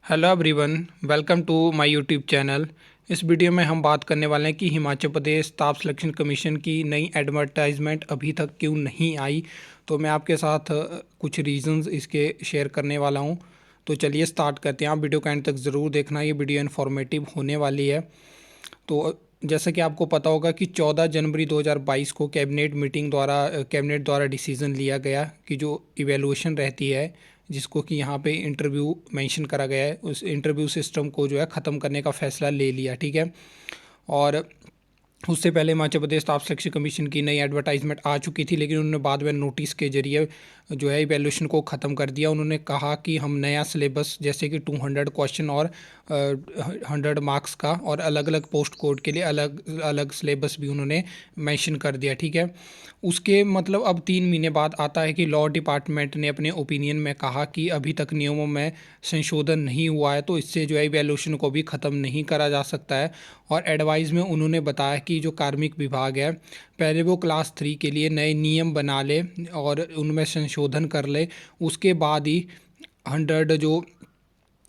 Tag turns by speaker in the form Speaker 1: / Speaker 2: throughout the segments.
Speaker 1: Hello everyone, welcome to my YouTube channel. इस video में हम बात करने वाले हैं कि Himachal Pradesh staff selection commission की नई एडवर्टाइजमेंट अभी तक क्यों नहीं आई। तो मैं आपके साथ कुछ रीजंस इसके शेयर करने वाला हूं। तो चलिए स्टार्ट करते हैं। आप वीडियो का एंड तक ज़रूर देखना, ये वीडियो इन्फॉर्मेटिव होने वाली है। तो जैसा कि आपको पता होगा कि 14 जनवरी 2022 को कैबिनेट द्वारा डिसीज़न लिया गया कि जो इवेलुएशन रहती है, जिसको कि यहाँ पे इंटरव्यू मेंशन करा गया है, उस इंटरव्यू सिस्टम को जो है ख़त्म करने का फ़ैसला ले लिया। ठीक है। और उससे पहले Himachal Pradesh staff selection commission की नई एडवर्टाइजमेंट आ चुकी थी, लेकिन उन्होंने बाद में नोटिस के जरिए जो है इवैल्यूएशन को ख़त्म कर दिया। उन्होंने कहा कि हम नया सिलेबस जैसे कि 200 क्वेश्चन और 100 मार्क्स का और अलग अलग पोस्ट कोड के लिए अलग अलग सिलेबस भी उन्होंने मेंशन कर दिया। ठीक है। उसके मतलब अब 3 महीने बाद आता है कि लॉ डिपार्टमेंट ने अपने ओपिनियन में कहा कि अभी तक नियमों में संशोधन नहीं हुआ है, तो इससे जो है इवैल्यूएशन को भी ख़त्म नहीं करा जा सकता है। और एडवाइस में उन्होंने बताया कि जो कार्मिक विभाग है, पहले वो क्लास 3 के लिए नए नियम बना ले और उनमें संशोधन कर ले, उसके बाद ही 100 जो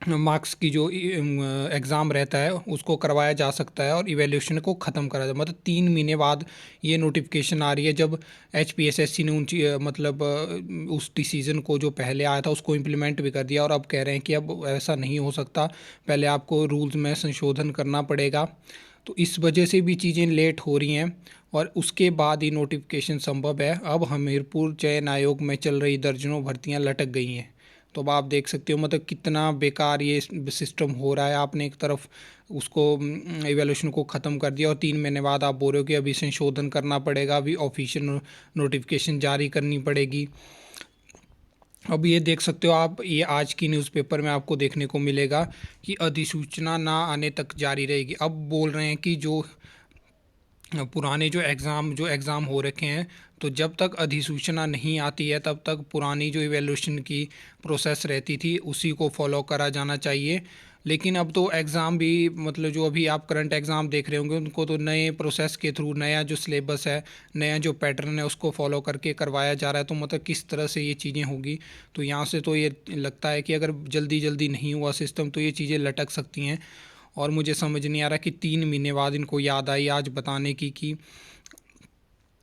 Speaker 1: मार्क्स की जो एग्ज़ाम रहता है उसको करवाया जा सकता है और इवैल्यूएशन को ख़त्म करा जाए। मतलब 3 महीने बाद ये नोटिफिकेशन आ रही है, जब HPSSC ने उस डिसीज़न को जो पहले आया था उसको इम्प्लीमेंट भी कर दिया और अब कह रहे हैं कि अब ऐसा नहीं हो सकता, पहले आपको रूल्स में संशोधन करना पड़ेगा। तो इस वजह से भी चीज़ें लेट हो रही हैं और उसके बाद ही नोटिफिकेशन संभव है। अब हमीरपुर चयन आयोग में चल रही दर्जनों भर्तियां लटक गई हैं। तो अब आप देख सकते हो मतलब कितना बेकार ये सिस्टम हो रहा है। आपने एक तरफ उसको इवैल्यूएशन को ख़त्म कर दिया और 3 महीने बाद आप बोल रहे हो कि अभी संशोधन करना पड़ेगा, अभी ऑफिशियल नोटिफिकेशन जारी करनी पड़ेगी। अब ये देख सकते हो आप, ये आज की न्यूज़पेपर में आपको देखने को मिलेगा कि अधिसूचना ना आने तक जारी रहेगी। अब बोल रहे हैं कि जो पुराने जो एग्ज़ाम हो रखे हैं, तो जब तक अधिसूचना नहीं आती है तब तक पुरानी जो इवैल्यूएशन की प्रोसेस रहती थी उसी को फॉलो करा जाना चाहिए। लेकिन अब तो एग्ज़ाम भी मतलब जो अभी आप करंट एग्ज़ाम देख रहे होंगे उनको तो नए प्रोसेस के थ्रू नया जो सिलेबस है, नया जो पैटर्न है उसको फॉलो करके करवाया जा रहा है। तो मतलब किस तरह से ये चीज़ें होगी। तो यहाँ से तो ये लगता है कि अगर जल्दी जल्दी नहीं हुआ सिस्टम तो ये चीज़ें लटक सकती हैं। और मुझे समझ नहीं आ रहा कि 3 महीने बाद इनको याद आई आज बताने की कि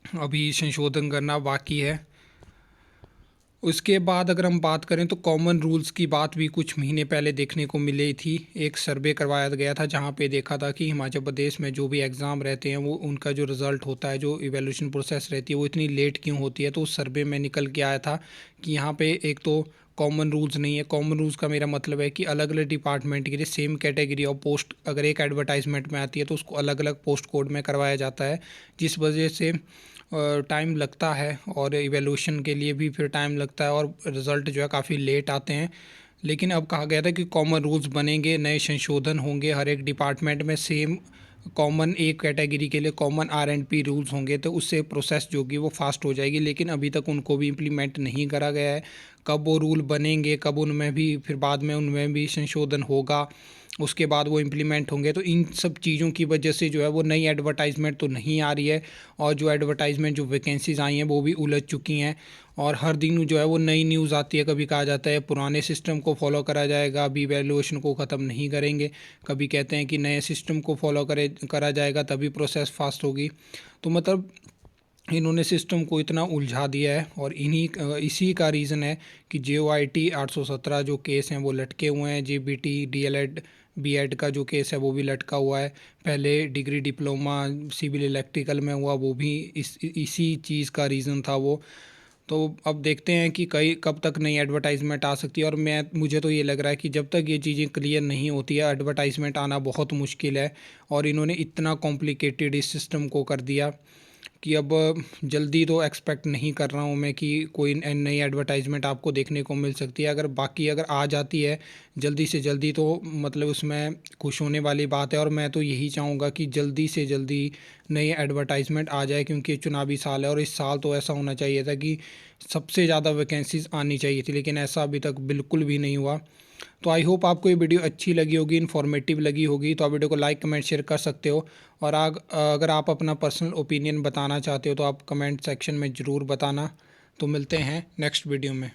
Speaker 1: अभी संशोधन करना बाकी है। उसके बाद अगर हम बात करें तो कॉमन रूल्स की बात भी कुछ महीने पहले देखने को मिली थी। एक सर्वे करवाया गया था जहां पे देखा था कि हिमाचल प्रदेश में जो भी एग्ज़ाम रहते हैं वो उनका जो रिज़ल्ट होता है, जो इवैल्यूएशन प्रोसेस रहती है वो इतनी लेट क्यों होती है। तो उस सर्वे में निकल के आया था कि यहाँ पे एक तो कॉमन रूल्स नहीं है। कॉमन रूल्स का मेरा मतलब है कि अलग अलग डिपार्टमेंट के लिए सेम कैटेगरी और पोस्ट अगर एक एडवर्टाइजमेंट में आती है तो उसको अलग अलग पोस्ट कोड में करवाया जाता है, जिस वजह से टाइम लगता है और इवैल्यूएशन के लिए भी फिर टाइम लगता है और रिज़ल्ट जो है काफ़ी लेट आते हैं। लेकिन अब कहा गया था कि कॉमन रूल्स बनेंगे, नए संशोधन होंगे, हर एक डिपार्टमेंट में सेम कॉमन एक कैटेगरी के लिए कॉमन R&P रूल्स होंगे, तो उससे प्रोसेस जो होगी वो फास्ट हो जाएगी। लेकिन अभी तक उनको भी इम्प्लीमेंट नहीं करा गया है। कब वो रूल बनेंगे, कब उनमें भी फिर बाद में उनमें भी संशोधन होगा, उसके बाद वो इम्प्लीमेंट होंगे, तो इन सब चीज़ों की वजह से जो है वो नई एडवर्टाइजमेंट तो नहीं आ रही है। और जो एडवर्टाइजमेंट जो वैकेंसीज़ आई हैं वो भी उलझ चुकी हैं और हर दिन जो है वो नई न्यूज़ आती है। कभी कहा जाता है पुराने सिस्टम को फॉलो करा जाएगा, अभी वैल्यूएशन को ख़त्म नहीं करेंगे, कभी कहते हैं कि नए सिस्टम को फॉलो करा जाएगा तभी प्रोसेस फास्ट होगी। तो मतलब इन्होंने सिस्टम को इतना उलझा दिया है और इसी का रीज़न है कि JOIT 817 जो केस हैं वो लटके हुए हैं। JBT DLED B.Ed का जो केस है वो भी लटका हुआ है। पहले डिग्री डिप्लोमा सिविल इलेक्ट्रिकल में हुआ, वो भी इसी चीज़ का रीज़न था वो। तो अब देखते हैं कि कब तक नई एडवर्टाइजमेंट आ सकती है। और मुझे तो ये लग रहा है कि जब तक ये चीज़ें क्लियर नहीं होती है एडवर्टाइजमेंट आना बहुत मुश्किल है। और इन्होंने इतना कॉम्प्लिकेटेड इस सिस्टम को कर दिया कि अब जल्दी तो एक्सपेक्ट नहीं कर रहा हूँ मैं कि कोई नई एडवर्टाइजमेंट आपको देखने को मिल सकती है। अगर आ जाती है जल्दी से जल्दी तो मतलब उसमें खुश होने वाली बात है। और मैं तो यही चाहूँगा कि जल्दी से जल्दी नई एडवर्टाइजमेंट आ जाए, क्योंकि चुनावी साल है और इस साल तो ऐसा होना चाहिए था कि सबसे ज़्यादा वैकेंसीज आनी चाहिए थी, लेकिन ऐसा अभी तक बिल्कुल भी नहीं हुआ। तो आई होप आपको ये वीडियो अच्छी लगी होगी, इन्फॉर्मेटिव लगी होगी। तो आप वीडियो को लाइक कमेंट शेयर कर सकते हो। और अगर आप अपना पर्सनल ओपिनियन बताना चाहते हो तो आप कमेंट सेक्शन में ज़रूर बताना। तो मिलते हैं नेक्स्ट वीडियो में।